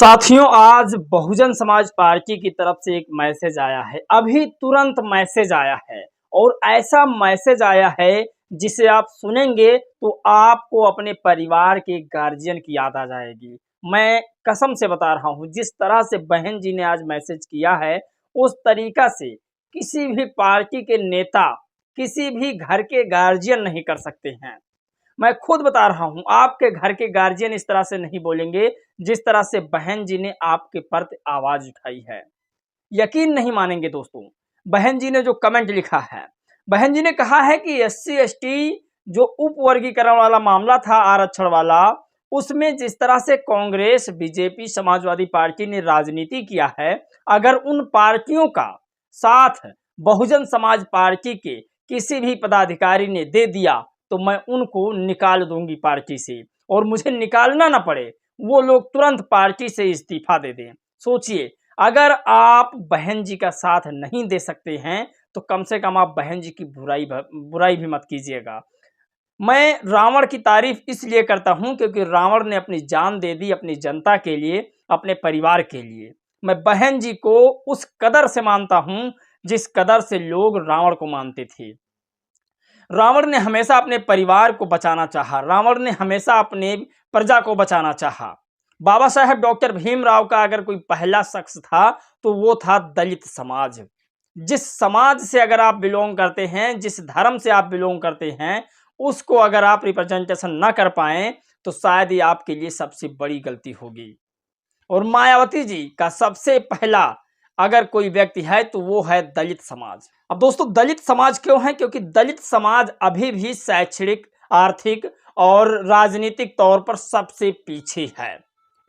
साथियों, आज बहुजन समाज पार्टी की तरफ से एक मैसेज आया है। अभी तुरंत मैसेज आया है और ऐसा मैसेज आया है जिसे आप सुनेंगे तो आपको अपने परिवार के गार्जियन की याद आ जाएगी। मैं कसम से बता रहा हूँ, जिस तरह से बहन जी ने आज मैसेज किया है उस तरीका से किसी भी पार्टी के नेता, किसी भी घर के गार्जियन नहीं कर सकते हैं। मैं खुद बता रहा हूँ, आपके घर के गार्जियन इस तरह से नहीं बोलेंगे जिस तरह से बहन जी ने आपके प्रति आवाज उठाई है। यकीन नहीं मानेंगे दोस्तों, बहन जी ने जो कमेंट लिखा है, बहन जी ने कहा है कि एससी एसटी जो उप वर्गीकरण वाला मामला था, आरक्षण वाला, उसमें जिस तरह से कांग्रेस, बीजेपी, समाजवादी पार्टी ने राजनीति किया है, अगर उन पार्टियों का साथ बहुजन समाज पार्टी के किसी भी पदाधिकारी ने दे दिया तो मैं उनको निकाल दूंगी पार्टी से, और मुझे निकालना ना पड़े, वो लोग तुरंत पार्टी से इस्तीफा दे दें। सोचिए, अगर आप बहन जी का साथ नहीं दे सकते हैं तो कम से कम आप बहन जी की बुराई भी मत कीजिएगा। मैं रावण की तारीफ इसलिए करता हूं क्योंकि रावण ने अपनी जान दे दी अपनी जनता के लिए, अपने परिवार के लिए। मैं बहन जी को उस कदर से मानता हूं जिस कदर से लोग रावण को मानते थे। रावण ने हमेशा अपने परिवार को बचाना चाहा, रावण ने हमेशा अपने प्रजा को बचाना चाहा। बाबा साहेब डॉक्टर भीमराव का अगर कोई पहला शख्स था तो वो था दलित समाज। जिस समाज से अगर आप बिलोंग करते हैं, जिस धर्म से आप बिलोंग करते हैं, उसको अगर आप रिप्रेजेंटेशन ना कर पाए तो शायद ये आपके लिए सबसे बड़ी गलती होगी। और मायावती जी का सबसे पहला अगर कोई व्यक्ति है तो वो है दलित समाज। अब दोस्तों, दलित समाज क्यों है? क्योंकि दलित समाज अभी भी शैक्षणिक, आर्थिक और राजनीतिक तौर पर सबसे पीछे है।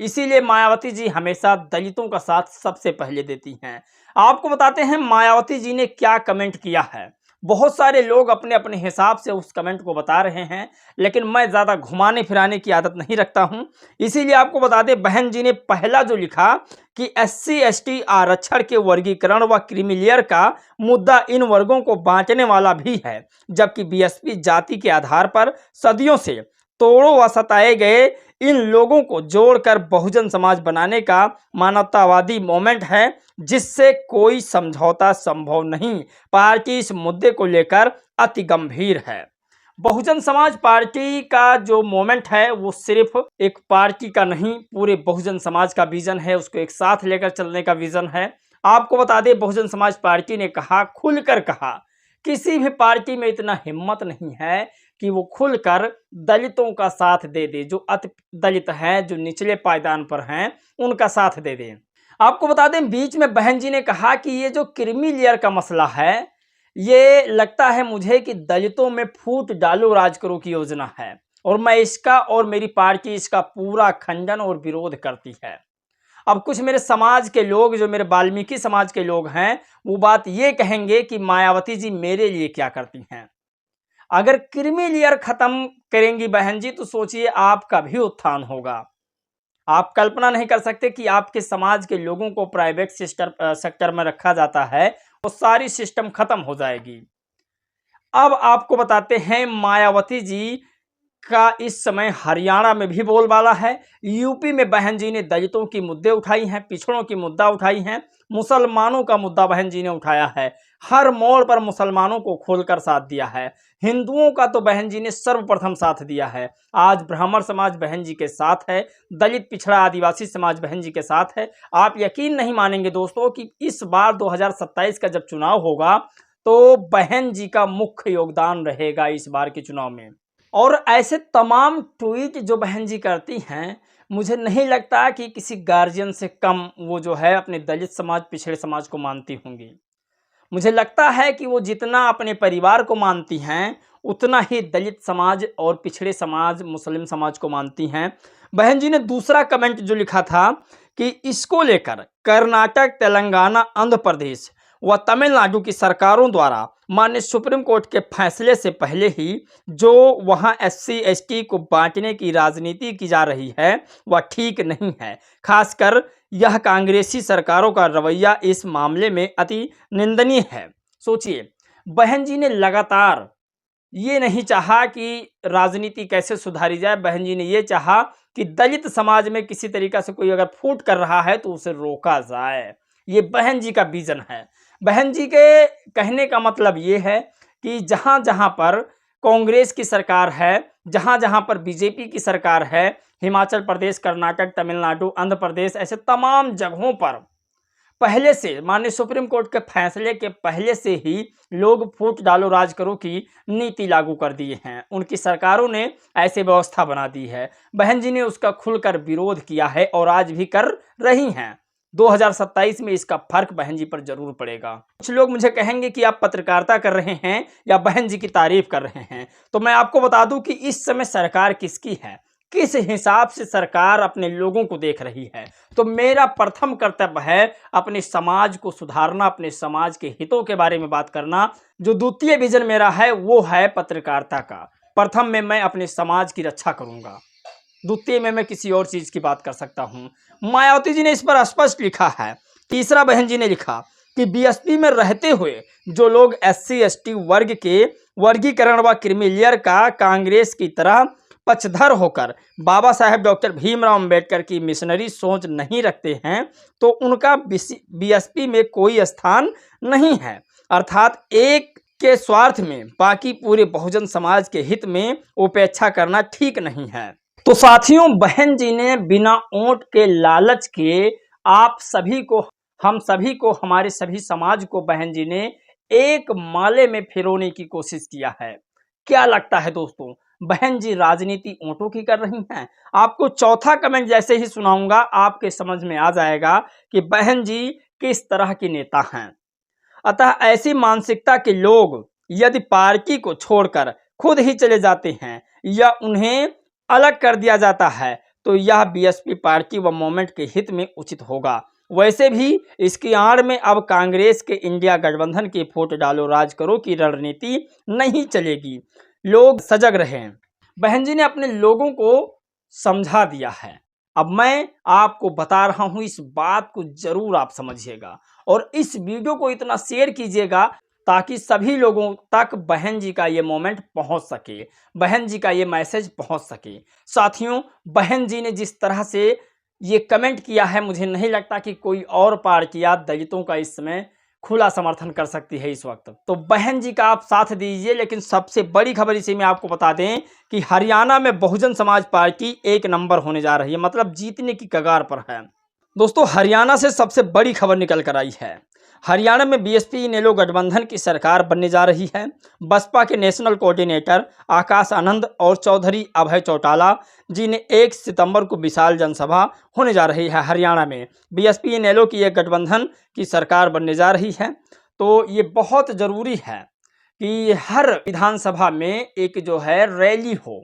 इसीलिए मायावती जी हमेशा दलितों का साथ सबसे पहले देती हैं। आपको बताते हैं मायावती जी ने क्या कमेंट किया है। बहुत सारे लोग अपने अपने हिसाब से उस कमेंट को बता रहे हैं, लेकिन मैं ज़्यादा घुमाने फिराने की आदत नहीं रखता हूं। इसीलिए आपको बता दें, बहन जी ने पहला जो लिखा कि एससी एसटी आरक्षण के वर्गीकरण व क्रीमीलेयर का मुद्दा इन वर्गों को बांटने वाला भी है, जबकि बीएसपी जाति के आधार पर सदियों से तोड़ो व सताए गए इन लोगों को जोड़कर बहुजन समाज बनाने का मानवतावादी मोमेंट है, जिससे कोई समझौता संभव नहीं। पार्टी इस मुद्दे को लेकर अति गंभीर है। बहुजन समाज पार्टी का जो मोमेंट है वो सिर्फ एक पार्टी का नहीं, पूरे बहुजन समाज का विजन है, उसको एक साथ लेकर चलने का विजन है। आपको बता दें, बहुजन समाज पार्टी ने कहा, खुलकर कहा, किसी भी पार्टी में इतना हिम्मत नहीं है कि वो खुलकर दलितों का साथ दे दे, जो अति दलित हैं, जो निचले पायदान पर हैं, उनका साथ दे दें। आपको बता दें, बीच में बहन जी ने कहा कि ये जो क्रीमी लेयर का मसला है, ये लगता है मुझे कि दलितों में फूट डालो राज करो की योजना है, और मैं इसका और मेरी पार्टी इसका पूरा खंडन और विरोध करती है। अब कुछ मेरे समाज के लोग, जो मेरे वाल्मीकि समाज के लोग हैं, वो बात ये कहेंगे कि मायावती जी मेरे लिए क्या करती हैं। अगर क्रीमी लेयर खत्म करेंगी बहन जी तो सोचिए आपका भी उत्थान होगा। आप कल्पना नहीं कर सकते कि आपके समाज के लोगों को प्राइवेट सेक्टर में रखा जाता है, वो सारी सिस्टम खत्म हो जाएगी। अब आपको बताते हैं, मायावती जी का इस समय हरियाणा में भी बोलबाला है। यूपी में बहन जी ने दलितों की मुद्दे उठाई हैं, पिछड़ों की मुद्दा उठाई हैं, मुसलमानों का मुद्दा बहन जी ने उठाया है। हर मोड़ पर मुसलमानों को खोलकर साथ दिया है। हिंदुओं का तो बहन जी ने सर्वप्रथम साथ दिया है। आज ब्राह्मण समाज बहन जी के साथ है, दलित, पिछड़ा, आदिवासी समाज बहन जी के साथ है। आप यकीन नहीं मानेंगे दोस्तों कि इस बार 2027 का जब चुनाव होगा तो बहन जी का मुख्य योगदान रहेगा इस बार के चुनाव में। और ऐसे तमाम ट्वीट जो बहन जी करती हैं, मुझे नहीं लगता कि किसी गार्जियन से कम वो जो है अपने दलित समाज, पिछड़े समाज को मानती होंगी। मुझे लगता है कि वो जितना अपने परिवार को मानती हैं उतना ही दलित समाज और पिछड़े समाज, मुस्लिम समाज को मानती हैं। बहन जी ने दूसरा कमेंट जो लिखा था कि इसको लेकर कर्नाटक, तेलंगाना, आंध्र प्रदेश व तमिलनाडु की सरकारों द्वारा माननीय सुप्रीम कोर्ट के फैसले से पहले ही जो वहां एससी एसटी को बांटने की राजनीति की जा रही है वह ठीक नहीं है। खासकर यह कांग्रेसी सरकारों का रवैया इस मामले में अति निंदनीय है। सोचिए, बहन जी ने लगातार ये नहीं चाहा कि राजनीति कैसे सुधारी जाए, बहन जी ने ये चाहा कि दलित समाज में किसी तरीक़ा से कोई अगर फूट कर रहा है तो उसे रोका जाए। ये बहन जी का विज़न है। बहन जी के कहने का मतलब ये है कि जहाँ-जहाँ पर कांग्रेस की सरकार है, जहाँ-जहाँ पर बीजेपी की सरकार है, हिमाचल प्रदेश, कर्नाटक, तमिलनाडु, आंध्र प्रदेश, ऐसे तमाम जगहों पर पहले से माननीय सुप्रीम कोर्ट के फैसले के पहले से ही लोग फूट डालो राज करो की नीति लागू कर दिए हैं। उनकी सरकारों ने ऐसी व्यवस्था बना दी है। बहन जी ने उसका खुलकर विरोध किया है और आज भी कर रही हैं। 2027 में इसका फर्क बहन जी पर जरूर पड़ेगा। कुछ लोग मुझे कहेंगे कि आप पत्रकारिता कर रहे हैं या बहन जी की तारीफ कर रहे हैं, तो मैं आपको बता दूं कि इस समय सरकार किसकी है, किस हिसाब से सरकार अपने लोगों को देख रही है। तो मेरा प्रथम कर्तव्य है अपने समाज को सुधारना, अपने समाज के हितों के बारे में बात करना। जो द्वितीय विजन मेरा है वो है पत्रकारिता का। प्रथम में मैं अपने समाज की रक्षा करूंगा, द्वितीय में मैं किसी और चीज की बात कर सकता हूं। मायावती जी ने इस पर स्पष्ट लिखा है। तीसरा बहन जी ने लिखा कि बीएसपी में रहते हुए जो लोग SC ST वर्ग के वर्गीकरण व क्रीमीलेयर का कांग्रेस की तरह पक्षधर होकर बाबा साहेब डॉक्टर भीमराव अंबेडकर की मिशनरी सोच नहीं रखते हैं तो उनका बीएसपी में कोई स्थान नहीं है। अर्थात एक के स्वार्थ में बाकी पूरे बहुजन समाज के हित में उपेक्षा करना ठीक नहीं है। तो साथियों, बहन जी ने बिना वोट के लालच के आप सभी को, हम सभी को, हमारे सभी समाज को बहन जी ने एक माले में फिरोने की कोशिश किया है। क्या लगता है दोस्तों, बहन जी राजनीति वोटों की कर रही हैं? आपको चौथा कमेंट जैसे ही सुनाऊंगा आपके समझ में आ जाएगा कि बहन जी किस तरह की नेता हैं। अतः ऐसी मानसिकता के लोग यदि पार्टी को छोड़कर खुद ही चले जाते हैं या उन्हें अलग कर दिया जाता है तो यह बीएसपी पार्टी व मूवमेंट के हित में उचित होगा। वैसे भी इसकी आड़ में अब कांग्रेस के इंडिया गठबंधन की वोट डालो राज करो की रणनीति नहीं चलेगी। लोग सजग रहें। बहन जी ने अपने लोगों को समझा दिया है। अब मैं आपको बता रहा हूं, इस बात को जरूर आप समझिएगा और इस वीडियो को इतना शेयर कीजिएगा ताकि सभी लोगों तक बहन जी का ये मोमेंट पहुंच सके, बहन जी का ये मैसेज पहुंच सके। साथियों, बहन जी ने जिस तरह से ये कमेंट किया है, मुझे नहीं लगता कि कोई और पार्टियां दलितों का इस समय खुला समर्थन कर सकती है इस वक्त। तो बहन जी का आप साथ दीजिए। लेकिन सबसे बड़ी खबर इसी में आपको बता दें कि हरियाणा में बहुजन समाज पार्टी 1 नंबर होने जा रही है, मतलब जीतने की कगार पर है। दोस्तों, हरियाणा से सबसे बड़ी खबर निकल कर आई है। हरियाणा में बीएसपी इनेलो गठबंधन की सरकार बनने जा रही है। बसपा के नेशनल कोऑर्डिनेटर आकाश आनंद और चौधरी अभय चौटाला जी ने 1 सितंबर को विशाल जनसभा होने जा रही है। हरियाणा में बीएसपी इनेलो की एक गठबंधन की सरकार बनने जा रही है। तो ये बहुत ज़रूरी है कि हर विधानसभा में एक जो है रैली हो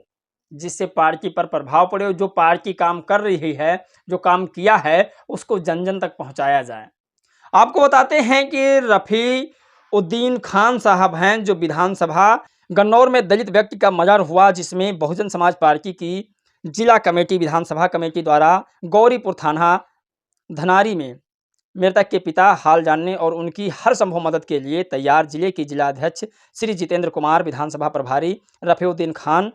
जिससे पार्टी पर प्रभाव पड़े, जो पार्टी काम कर रही है, जो काम किया है, उसको जन जन तक पहुंचाया जाए। आपको बताते हैं कि रफ़ी उद्दीन खान साहब हैं जो विधानसभा गन्नौर में दलित व्यक्ति का मर्डर हुआ, जिसमें बहुजन समाज पार्टी की जिला कमेटी, विधानसभा कमेटी द्वारा गौरीपुर थाना धनारी में मृतक के पिता हाल जानने और उनकी हर संभव मदद के लिए तैयार जिले के जिलाध्यक्ष श्री जितेंद्र कुमार, विधानसभा प्रभारी रफ़ीउद्दीन खान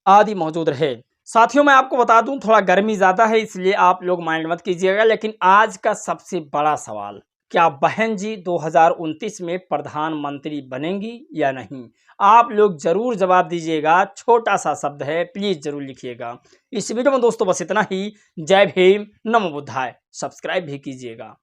आदि मौजूद रहे। साथियों, मैं आपको बता दूं थोड़ा गर्मी ज़्यादा है इसलिए आप लोग माइंड मत कीजिएगा। लेकिन आज का सबसे बड़ा सवाल, क्या बहन जी 2029 में प्रधानमंत्री बनेंगी या नहीं? आप लोग जरूर जवाब दीजिएगा। छोटा सा शब्द है, प्लीज़ जरूर लिखिएगा। इस वीडियो में दोस्तों बस इतना ही। जय भीम, नमो बुद्धाय। सब्सक्राइब भी कीजिएगा।